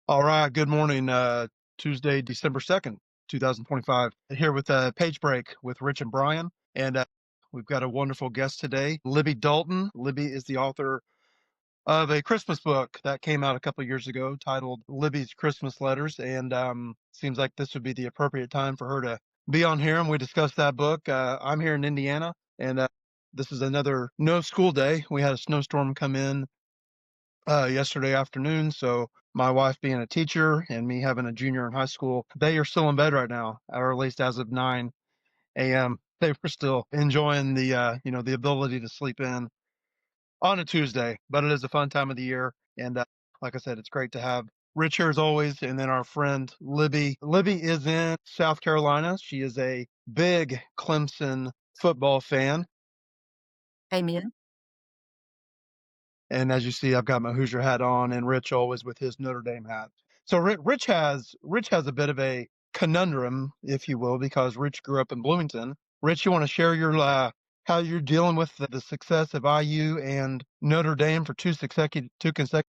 All right. Good morning. Tuesday, December 2nd, 2025. Here with Page Break with Rich and Brian. And we've got a wonderful guest today, Libby Dalton. Libby is the author of a Christmas book that came out a couple of years ago titled Libby's Christmas Letters. And seems like this would be the appropriate time for her to be on here and we discuss that book. I'm here in Indiana, and this is another no school day. We had a snowstorm come in yesterday afternoon. So my wife being a teacher and me having a junior in high school, they are still in bed right now, or at least as of 9 a.m. They were still enjoying the ability to sleep in on a Tuesday, but it is a fun time of the year. And like I said, it's great to have Rich here as always. And then our friend Libby. Libby is in South Carolina. She is a big Clemson football fan. Amen. And as you see, I've got my Hoosier hat on, and Rich always with his Notre Dame hat. So Rich has a bit of a conundrum, if you will, because Rich grew up in Bloomington. Rich, you want to share your how you're dealing with the success of IU and Notre Dame for two consecutive,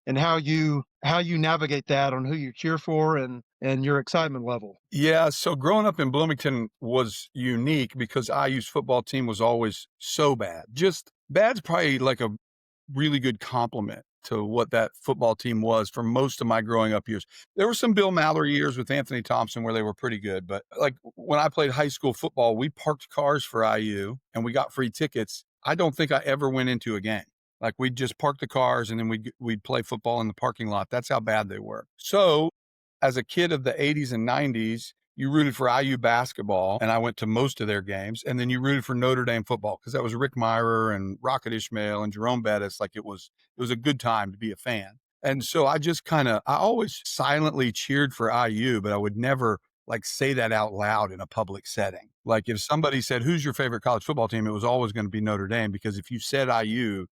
and how you navigate that on who you cheer for and your excitement level. Yeah, so growing up in Bloomington was unique because IU's football team was always so bad. Just bad's probably like a really good compliment to what that football team was for most of my growing up years. There were some Bill Mallory years with Anthony Thompson where they were pretty good, but like when I played high school football, we parked cars for IU and we got free tickets. I don't think I ever went into a game. Like we'd just park the cars and then we'd play football in the parking lot. That's how bad they were. So as a kid of the 80s and 90s, you rooted for IU basketball, and I went to most of their games. And then you rooted for Notre Dame football because that was Rick Myrer and Rocket Ishmael and Jerome Bettis. Like it was a good time to be a fan. And so I always silently cheered for IU, but I would never like say that out loud in a public setting. Like if somebody said, "Who's your favorite college football team?" It was always going to be Notre Dame because if you said IU,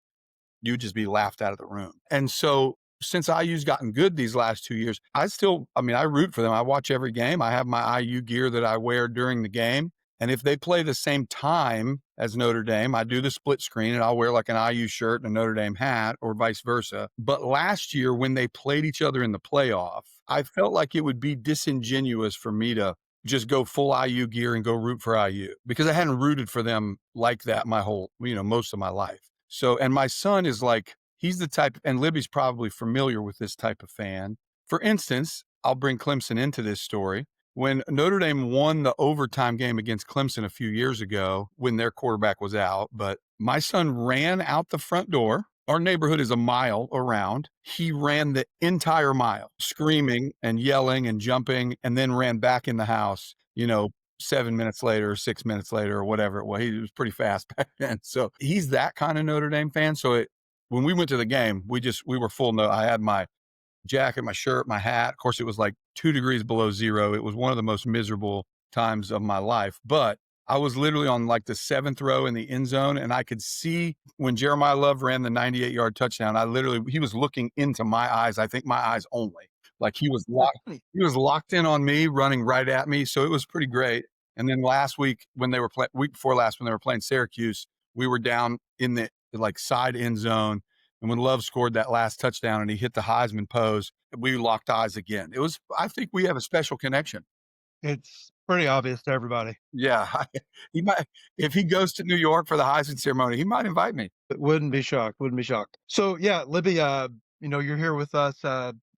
you'd just be laughed out of the room. And so since IU's gotten good these last 2 years, I root for them. I watch every game. I have my IU gear that I wear during the game. And if they play the same time as Notre Dame, I do the split screen and I'll wear like an IU shirt and a Notre Dame hat or vice versa. But last year when they played each other in the playoff, I felt like it would be disingenuous for me to just go full IU gear and go root for IU because I hadn't rooted for them like that most of my life. So, and my son is like, he's the type, and Libby's probably familiar with this type of fan. For instance, I'll bring Clemson into this story. When Notre Dame won the overtime game against Clemson a few years ago, when their quarterback was out, but my son ran out the front door. Our neighborhood is a mile around. He ran the entire mile, screaming and yelling and jumping, and then ran back in the house, 7 minutes later, 6 minutes later, or whatever it was. He was pretty fast back then. So he's that kind of Notre Dame fan. So when we went to the game, we were full note. I had my jacket, my shirt, my hat. Of course, it was like 2 degrees below zero. It was one of the most miserable times of my life. But I was literally on like the seventh row in the end zone, and I could see when Jeremiah Love ran the 98-yard touchdown. He was looking into my eyes. I think my eyes only. Like he was locked in on me, running right at me. So it was pretty great. And then week before last, when they were playing Syracuse, we were down in the like side end zone. And when Love scored that last touchdown and he hit the Heisman pose, we locked eyes again. I think we have a special connection. It's pretty obvious to everybody. Yeah. He might, if he goes to New York for the Heisman ceremony, he might invite me. Wouldn't be shocked. Wouldn't be shocked. So yeah, Libby, you're here with us,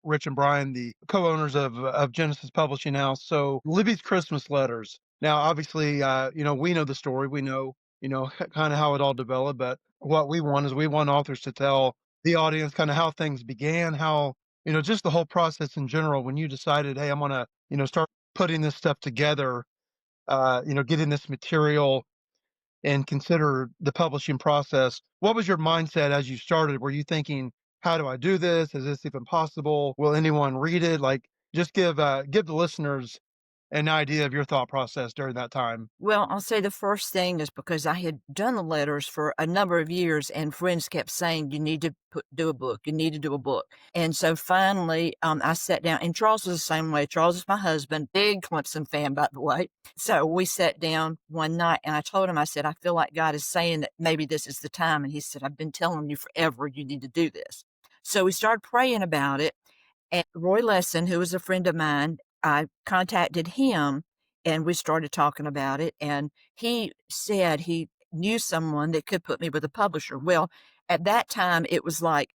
Rich and Brian, the co-owners of Genesis Publishing House. So Libby's Christmas letters. Now, obviously, we know the story. We know, kind of how it all developed. But what we want authors to tell the audience kind of how things began, how, just the whole process in general. When you decided, hey, I'm gonna, start putting this stuff together, getting this material and consider the publishing process. What was your mindset as you started? Were you thinking, how do I do this? Is this even possible? Will anyone read it? Like, just give the listeners an idea of your thought process during that time. Well, I'll say the first thing is because I had done the letters for a number of years, and friends kept saying, "You need to do a book. You need to do a book." And so finally, I sat down, and Charles was the same way. Charles is my husband, big Clemson fan, by the way. So we sat down one night, and I told him, I said, "I feel like God is saying that maybe this is the time." And he said, "I've been telling you forever, you need to do this." So we started praying about it. And Roy Lesson, who was a friend of mine, I contacted him and we started talking about it. And he said he knew someone that could put me with a publisher. Well, at that time, it was like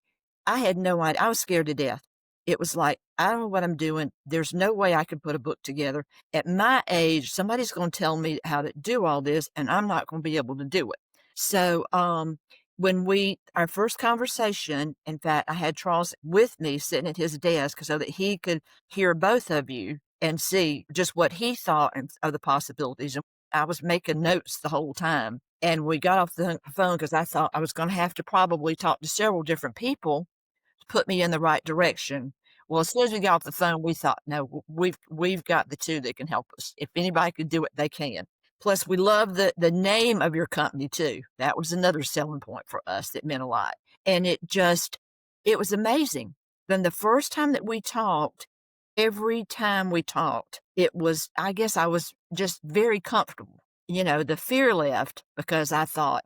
I had no idea. I was scared to death. It was like, I don't know what I'm doing. There's no way I could put a book together. At my age, somebody's going to tell me how to do all this, and I'm not going to be able to do it. So, our first conversation, in fact, I had Charles with me sitting at his desk so that he could hear both of you and see just what he thought of the possibilities. And I was making notes the whole time. And we got off the phone because I thought I was going to have to probably talk to several different people to put me in the right direction. Well, as soon as we got off the phone, we thought, no, we've got the two that can help us. If anybody could do it, they can. Plus, we love the name of your company too. That was another selling point for us that meant a lot. And it was amazing. Then the first time that we talked, every time we talked, I guess I was just very comfortable. The fear left because I thought,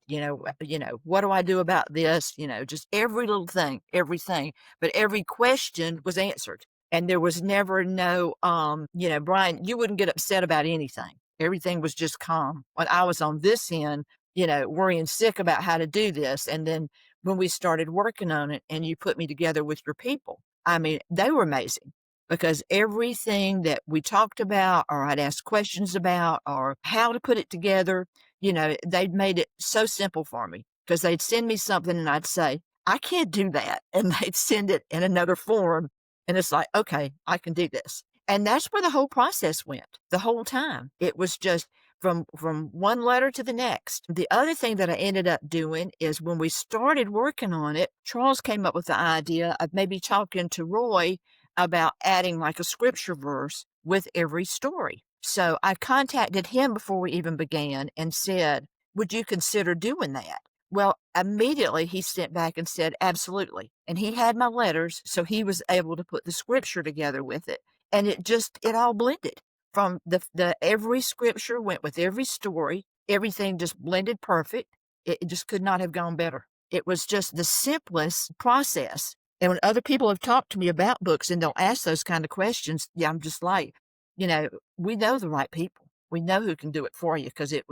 what do I do about this? Just every little thing, everything. But every question was answered. And there was never no, Brian, you wouldn't get upset about anything. Everything was just calm. When I was on this end, worrying sick about how to do this. And then when we started working on it and you put me together with your people, I mean, they were amazing because everything that we talked about or I'd ask questions about or how to put it together, they'd made it so simple for me because they'd send me something and I'd say, I can't do that. And they'd send it in another form. And it's like, okay, I can do this. And that's where the whole process went the whole time. It was just from one letter to the next. The other thing that I ended up doing is when we started working on it, Charles came up with the idea of maybe talking to Roy about adding like a scripture verse with every story. So I contacted him before we even began and said, would you consider doing that? Well, immediately he sent back and said, absolutely. And he had my letters, so he was able to put the scripture together with it. And it all blended from the every scripture went with every story. Everything just blended perfect. It just could not have gone better. It was just the simplest process. And when other people have talked to me about books and they'll ask those kind of questions, yeah, I'm just like, we know the right people. We know who can do it for you because it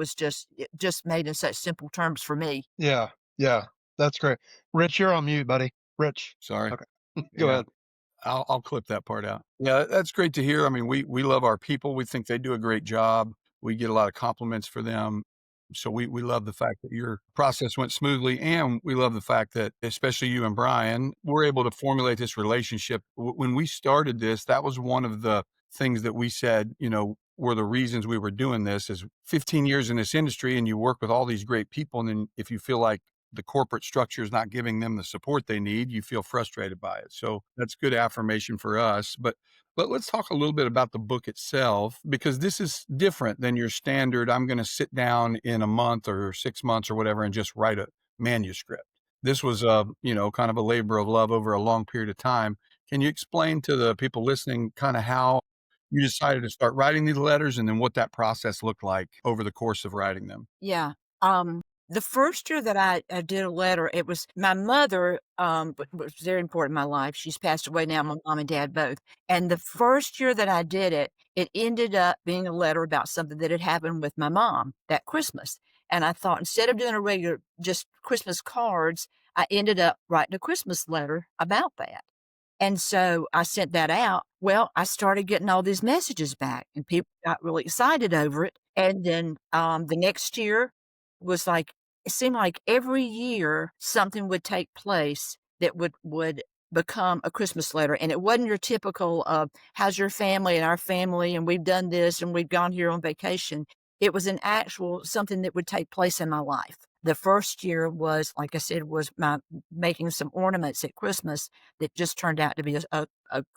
just made in such simple terms for me. Yeah. Yeah. That's great. Rich, you're on mute, buddy. Rich. Sorry. Okay. Go Yeah. ahead. I'll clip that part out. Yeah, that's great to hear. I mean, we love our people. We think they do a great job. We get a lot of compliments for them. So we love the fact that your process went smoothly, and we love the fact that, especially you and Brian, were able to formulate this relationship. When we started this, that was one of the things that we said, were the reasons we were doing this is 15 years in this industry and you work with all these great people. And then if you feel like the corporate structure is not giving them the support they need, you feel frustrated by it. So that's good affirmation for us. But let's talk a little bit about the book itself, because this is different than your standard, I'm going to sit down in a month or 6 months or whatever and just write a manuscript. This was kind of a labor of love over a long period of time. Can you explain to the people listening kind of how you decided to start writing these letters and then what that process looked like over the course of writing them? Yeah. The first year that I did a letter, it was my mother, was very important in my life. She's passed away now, my mom and dad both. And the first year that I did it, it ended up being a letter about something that had happened with my mom that Christmas. And I thought instead of doing a regular, just Christmas cards, I ended up writing a Christmas letter about that. And so I sent that out. Well, I started getting all these messages back and people got really excited over it. And then the next year was like, it seemed like every year something would take place that would become a Christmas letter. And it wasn't your typical how's your family and our family and we've done this and we've gone here on vacation. It was an actual something that would take place in my life. The first year was, like I said, was my making some ornaments at Christmas that just turned out to be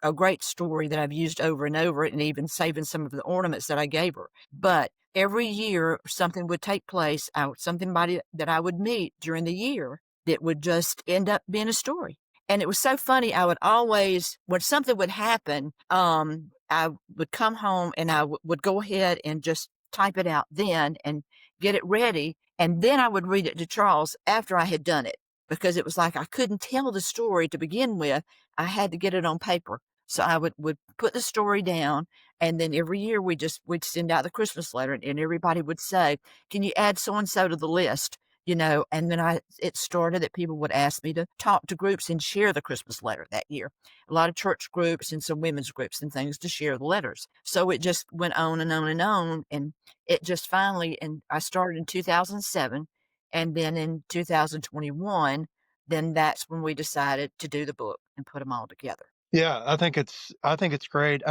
a great story that I've used over and over, and even saving some of the ornaments that I gave her. But every year something would take place, somebody that I would meet during the year that would just end up being a story. And it was so funny. I would always, when something would happen, I would come home and I would go ahead and just type it out then and get it ready. And then I would read it to Charles after I had done it because it was like I couldn't tell the story to begin with. I had to get it on paper. So I would put the story down, and then every year we'd send out the Christmas letter, and everybody would say, "Can you add so and so to the list?" And then it started that people would ask me to talk to groups and share the Christmas letter that year. A lot of church groups and some women's groups and things to share the letters. So it just went on and on and on, and it just finally, and I started in 2007, and then in 2021, then that's when we decided to do the book and put them all together. Yeah, I think it's great.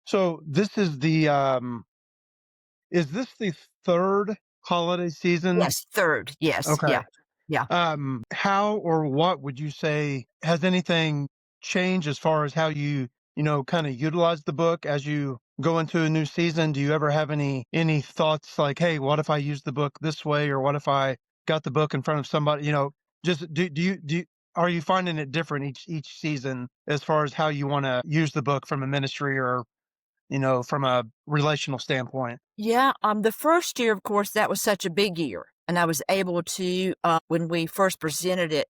So is this the third holiday season? Yes, third. Yes. Yeah. Okay. Yeah. How or what would you say has anything changed as far as how you kind of utilize the book as you go into a new season? Do you ever have any thoughts like, hey, what if I use the book this way, or what if I got the book in front of somebody? Just do you are you finding it different each season as far as how you want to use the book from a ministry or from a relational standpoint? Yeah, the first year, of course, that was such a big year, and I was able to, when we first presented it,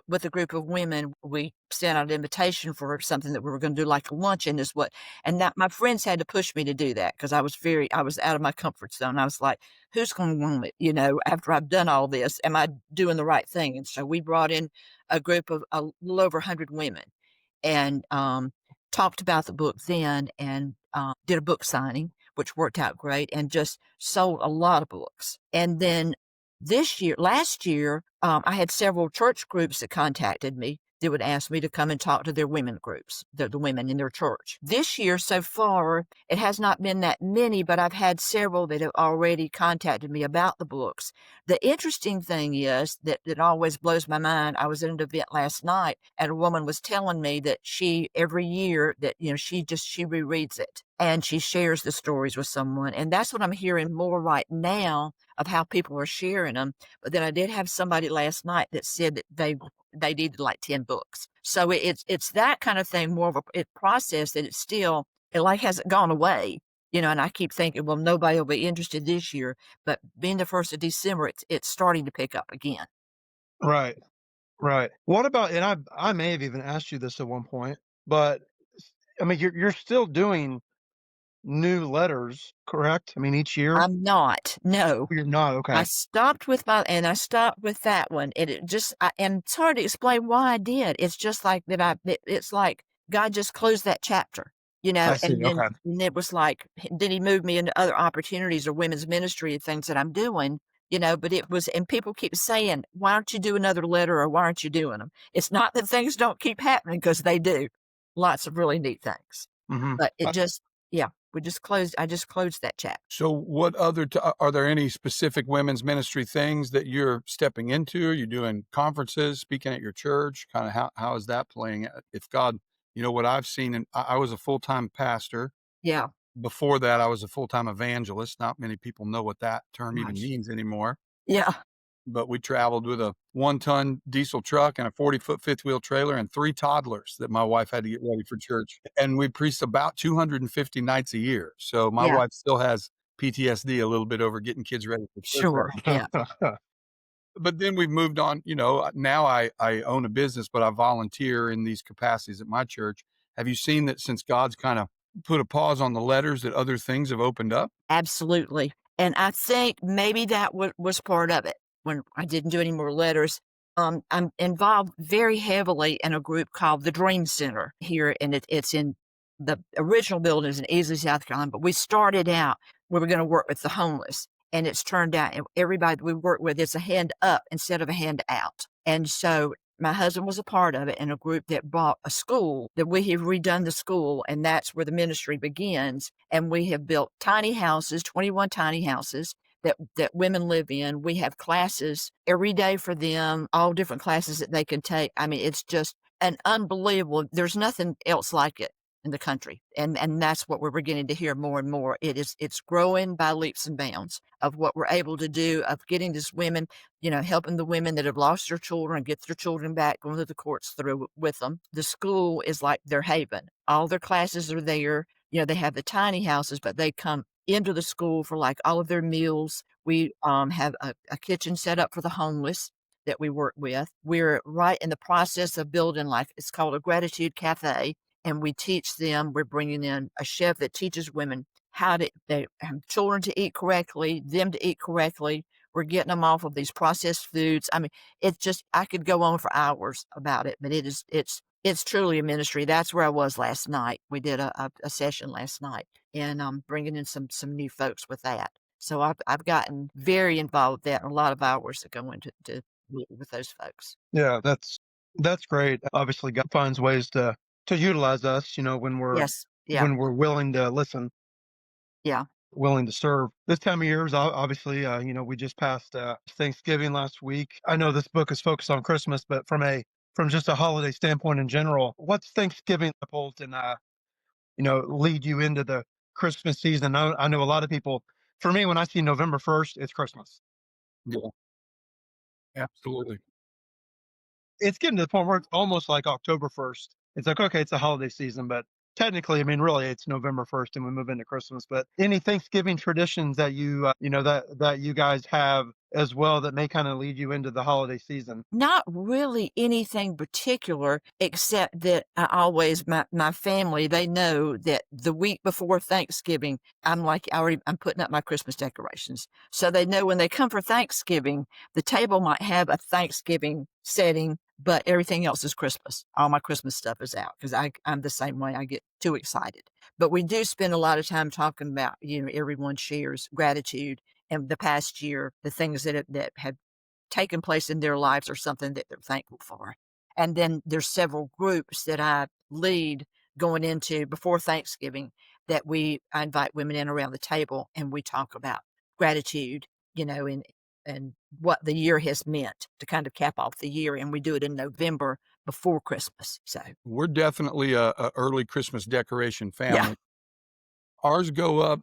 with a group of women, we sent out an invitation for something that we were gonna do, like a luncheon is what and that my friends had to push me to do that because I was out of my comfort zone. I was like, "Who's gonna want it, after I've done all this? Am I doing the right thing?" And so we brought in a group of a little over 100 women and, talked about the book then and, did a book signing, which worked out great, and just sold a lot of books. And then last year, I had several church groups that contacted me that would ask me to come and talk to their women groups, the women in their church. This year, so far, it has not been that many, but I've had several that have already contacted me about the books. The interesting thing is that always blows my mind. I was at an event last night, and a woman was telling me that she every year that she rereads it and she shares the stories with someone, and that's what I'm hearing more right now of how people are sharing them. But then I did have somebody last night that said that they needed like 10 books. So it's that kind of thing, more of a process that it like hasn't gone away. And I keep thinking, well, nobody will be interested this year, but being the 1st of December, it's starting to pick up again. Right. Right. What about, and I may have even asked you this at one point, but I mean, you're still doing new letters, correct? I mean, each year? I'm not. No. You're not, okay. I stopped with that one, and and it's hard to explain why I did. It's just like that it's like God just closed that chapter, I see, okay. and it was like, then he moved me into other opportunities or women's ministry and things that I'm doing, but it was, and people keep saying, "Why aren't you doing another letter, or why aren't you doing them?" It's not that things don't keep happening, because they do. Lots of really neat things. Mhm. But it just yeah, I just closed that chapter. So what are there any specific women's ministry things that you're stepping into? Are you doing conferences, speaking at your church? Kind of how is that playing out? If God, what I've seen, and I was a full-time pastor. Yeah, Before that, I was a full-time evangelist. Not many people know what that term even gosh. means anymore. Yeah, But we traveled with a 1-ton diesel truck and a 40-foot fifth wheel trailer and 3 toddlers that my wife had to get ready for church. And we preached about 250 nights a year. So my yeah, wife still has PTSD a little bit over getting kids ready for church sure, right yeah. now. But then we've moved on. Now I own a business, but I volunteer in these capacities at my church. Have you seen that since God's kind of put a pause on the letters that other things have opened up? Absolutely, and I think maybe that was part of it. When I didn't do any more letters, I'm involved very heavily in a group called the Dream Center here, and it's in the original building is in Easley, South Carolina, but we started out, we were gonna work with the homeless, and it's turned out everybody that we work with is a hand up instead of a hand out, and so my husband was a part of it in a group that bought a school, that we have redone the school, and that's where the ministry begins. And we have built tiny houses, 21 tiny houses that women live in. We have classes every day for them, all different classes that they can take. I mean, it's just an unbelievable, there's nothing else like it in the country. And that's what we're beginning to hear more and more. It's growing by leaps and bounds of what we're able to do, of getting these women, helping the women that have lost their children, get their children back, going to the courts through with them. The school is like their haven. All their classes are there. They have the tiny houses, but they come into the school for like all of their meals. We have a kitchen set up for the homeless that we work with. We're right in the process of building, like, it's called a gratitude cafe. and we teach them. We're bringing in a chef that teaches women how to they have children to eat correctly, them to eat correctly. We're getting them off of these processed foods. I mean, it's just I could go on for hours about it, but it's truly a ministry. That's where I was last night. We did a session last night, and bringing in some new folks with that. So I've gotten very involved with that, and a lot of hours that go into to meet with those folks. Yeah, that's great. Obviously, God finds ways to utilize us, Yes, yeah, when we're willing to listen, yeah. willing to serve. This time of year is obviously, we just passed Thanksgiving last week. I know this book is focused on Christmas, but from just a holiday standpoint in general, what's Thanksgiving supposed and lead you into the Christmas season? I know a lot of people. For me, when I see November 1st, it's Christmas. Yeah, absolutely. It's getting to the point where it's almost like October 1st. It's like, okay, it's a holiday season, but technically, I mean, really, it's November 1st, and we move into Christmas. But any Thanksgiving traditions that that you guys have as well that may kind of lead you into the holiday season? Not really anything particular, except that I always my family, they know that the week before Thanksgiving, I'm putting up my Christmas decorations. So they know when they come for Thanksgiving, the table might have a Thanksgiving setting, but everything else is Christmas. All my Christmas stuff is out because I'm the same way. I get too excited. But we do spend a lot of time talking about, everyone shares gratitude and the past year, the things that have taken place in their lives or something that they're thankful for. And then there's several groups that I lead going into before Thanksgiving that I invite women in around the table and we talk about gratitude, and what the year has meant to kind of cap off the year. And we do it in November before Christmas. So We're definitely a early Christmas decoration yeah, family. Ours go up.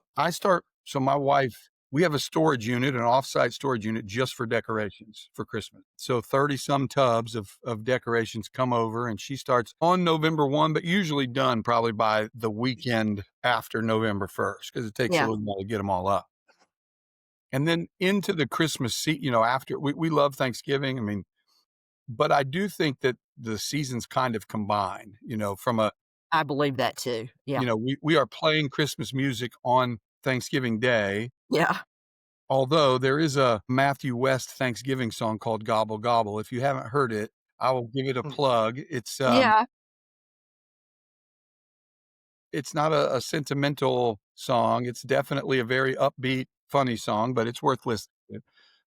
So my wife, we have a storage unit, an offsite storage unit just for decorations for Christmas. So 30 some tubs of decorations come over and she starts on November 1, but usually done probably by the weekend after November 1st because it takes a yeah, little while to get them all up. And then into the Christmas after we love Thanksgiving. I mean, but I do think that the seasons kind of combine, from a I believe that too. Yeah, we are playing Christmas music on Thanksgiving Day, yeah, although there is a Matthew West Thanksgiving song called "Gobble Gobble." If you haven't heard it, I will give it a Mm. plug. yeah, It's not a sentimental song. It's definitely a very upbeat, funny song, but it's worth listening to.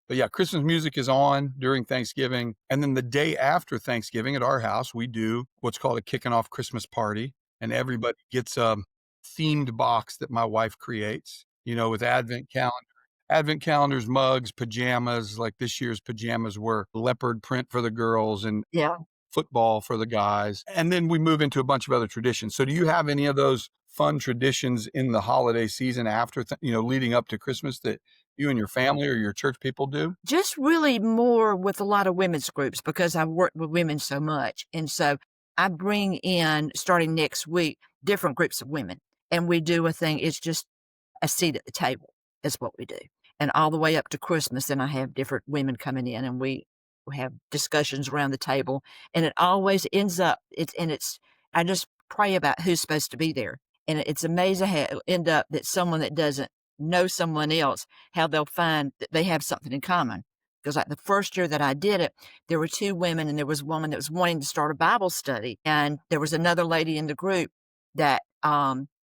But yeah, Christmas music is on during Thanksgiving. And then the day after Thanksgiving at our house, we do what's called a kicking off Christmas party. And everybody gets a themed box that my wife creates, with advent calendars, mugs, pajamas. Like this year's pajamas were leopard print for the girls and yeah. football for the guys. And then we move into a bunch of other traditions. So do you have any of those fun traditions in the holiday season after, leading up to Christmas that you and your family or your church people do? Just really more with a lot of women's groups because I work with women so much. And so I bring in, starting next week, different groups of women. And we do a thing, it's just a seat at the table is what we do. And all the way up to Christmas, then I have different women coming in and we have discussions around the table. And it always ends up, I just pray about who's supposed to be there. And it's amazing how it'll end up that someone that doesn't know someone else, how they'll find that they have something in common. Because like the first year that I did it, there were two women and there was a woman that was wanting to start a Bible study. And there was another lady in the group that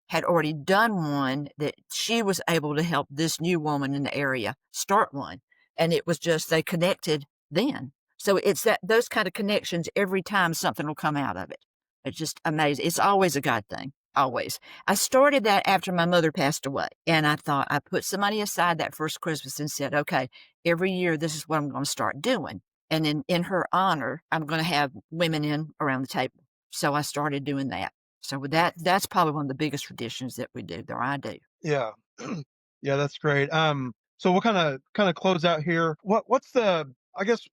had already done one that she was able to help this new woman in the area start one. And it was just they connected then. So it's those kind of connections every time something will come out of it. It's just amazing. It's always a God thing. Always. I started that after my mother passed away. And I thought I put some money aside that first Christmas and said, okay, every year this is what I'm going to start doing. And in her honor, I'm going to have women in around the table. So I started doing that. So with that's probably one of the biggest traditions that we do, or I do. Yeah, yeah, that's great. So we'll kind of close out here. What's the I guess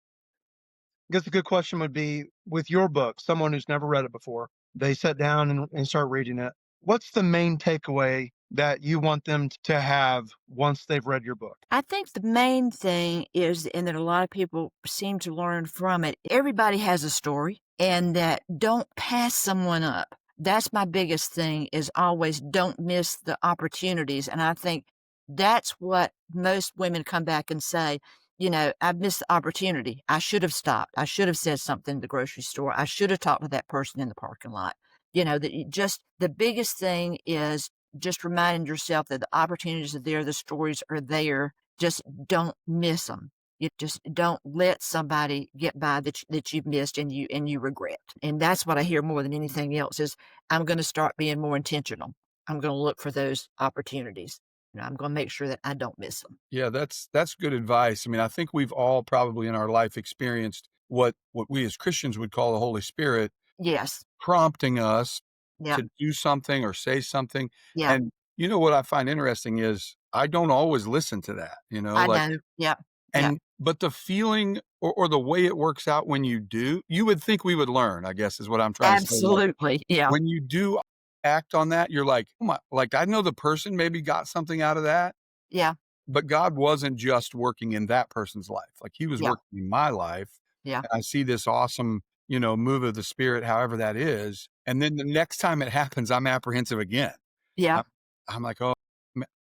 a good question would be with your book, someone who's never read it before, they sit down and start reading it. What's the main takeaway that you want them to have once they've read your book? I think the main thing is, and that a lot of people seem to learn from it, everybody has a story, and that don't pass someone up. that's my biggest thing is always don't miss the opportunities, and I think that's what most women come back and say, "I've missed the opportunity. I should have stopped. I should have said something in the grocery store. I should have talked to that person in the parking lot." That you just the biggest thing is just reminding yourself that the opportunities are there, the stories are there. Just don't miss them. You just don't let somebody get by that you've missed and you regret. And that's what I hear more than anything else is I'm gonna start being more intentional. I'm gonna look for those opportunities. I'm gonna make sure that I don't miss them. Yeah, that's good advice. I mean, I think we've all probably in our life experienced what we as Christians would call the Holy Spirit Yes. prompting us Yeah. to do something or say something. Yeah. And you know what I find interesting is I don't always listen to that, I like know. Yeah. Yeah. and but the feeling or the way it works out when you do, you would think we would learn, I guess is what I'm trying to say. Like Absolutely. Yeah. when you do act on that, you're like, "Oh my," like I know the person maybe got something out of that, Yeah. but God wasn't just working in that person's life, like, he was Yeah. working in my life, Yeah. and I see this awesome, move of the Spirit, however that is, and then the next time it happens, I'm apprehensive again. Yeah. I'm I'm like, "Oh,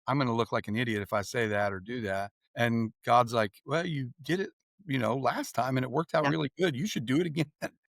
I'm gonna look like an idiot if I say that or do that," and God's like, "Well, you did it, last time, and it worked out Yeah. really good. You should do it again."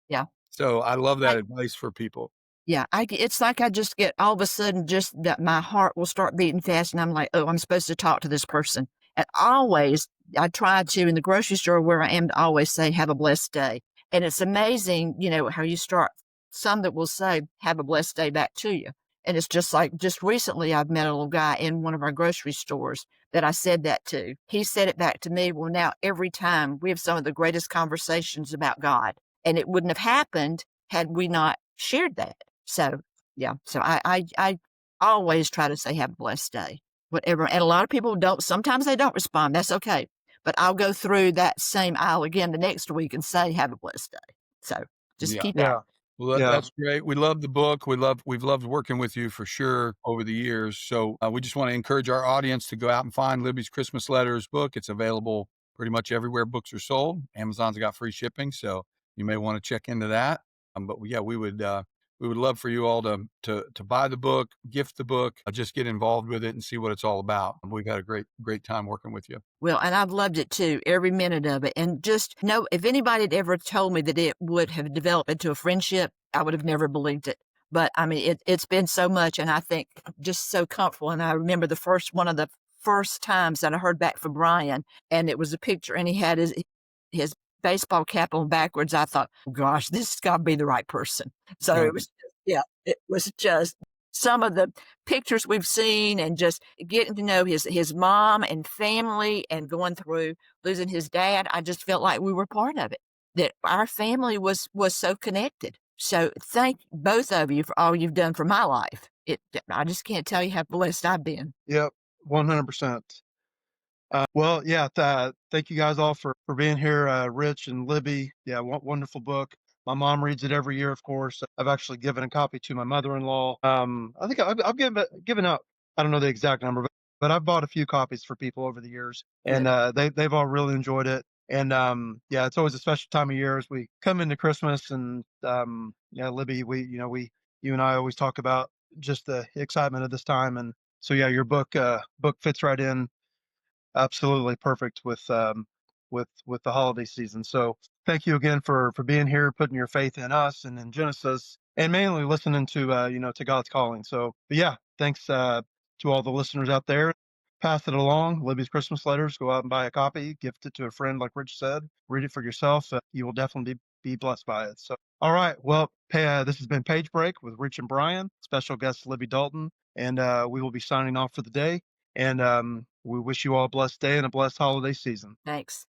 Yeah. So, I love I that advice for people. Yeah, it's like I just get all of a sudden just that my heart will start beating fast, and I'm like, "Oh, I'm supposed to talk to this person." And always, I try to in the grocery store where I am to always say, "Have a blessed day." And it's amazing, how you start some that will say, "Have a blessed day" back to you. And it's just like just recently, I've met a little guy in one of our grocery stores that I said that to. He said it back to me. Well, now every time we have some of the greatest conversations about God, and it wouldn't have happened had we not shared that. So, yeah, so I always try to say, "Have a blessed day," whatever, and a lot of people don't sometimes they don't respond, that's okay, but I'll go through that same aisle again the next week and say, "Have a blessed day." So, just Yeah. keep at Yeah. it. Well, Yeah. that's great. We love the book. We've loved working with you for sure over the years. So we just want to encourage our audience to go out and find Libby's Christmas Letters book. It's available pretty much everywhere books are sold. Amazon's got free shipping, so you may want to check into that. Yeah, we would love for you all to buy the book, gift the book, just get involved with it and see what it's all about. We've had a great time working with you. Well, and I've loved it too, every minute of it, and just know if anybody had ever told me that it would have developed into a friendship, I would have never believed it. But, I mean, it's been so much, and I think just so comfortable, and I remember one of the first times that I heard back from Brian, and it was a picture, and he had his baseball cap on backwards. I thought, "Oh gosh, this has gotta be the right person." So Yeah. it was just yeah, it was just some of the pictures we've seen and just getting to know his mom and family and going through losing his dad, I just felt like we were part of it, that our family was so connected. So thank both of you for all you've done for my life. I just can't tell you how blessed I've been. Yep. 100%. Well, yeah, thank you guys all for being here, Rich and Libby. Yeah, wonderful book. My mom reads it every year, of course. I've actually given a copy to my mother-in-law. I think I've given out. I don't know the exact number, but I've bought a few copies for people over the years, and Good. they've all really enjoyed it. And yeah, it's always a special time of year as we come into Christmas. And yeah, Libby, you and I always talk about just the excitement of this time. And so yeah, your book fits right in. Absolutely perfect with the holiday season. So thank you again for being here, putting your faith in us and in Genesis, and mainly listening to to God's calling. So but yeah, thanks to all the listeners out there. Pass it along. Libby's Christmas Letters. Go out and buy a copy. Gift it to a friend, like Rich said. Read it for yourself. You will definitely be blessed by it. So all right. Well, this has been Page Break with Rich and Brian. Special guest Libby Dalton, and we will be signing off for the day. And we wish you all a blessed day and a blessed holiday season. Thanks.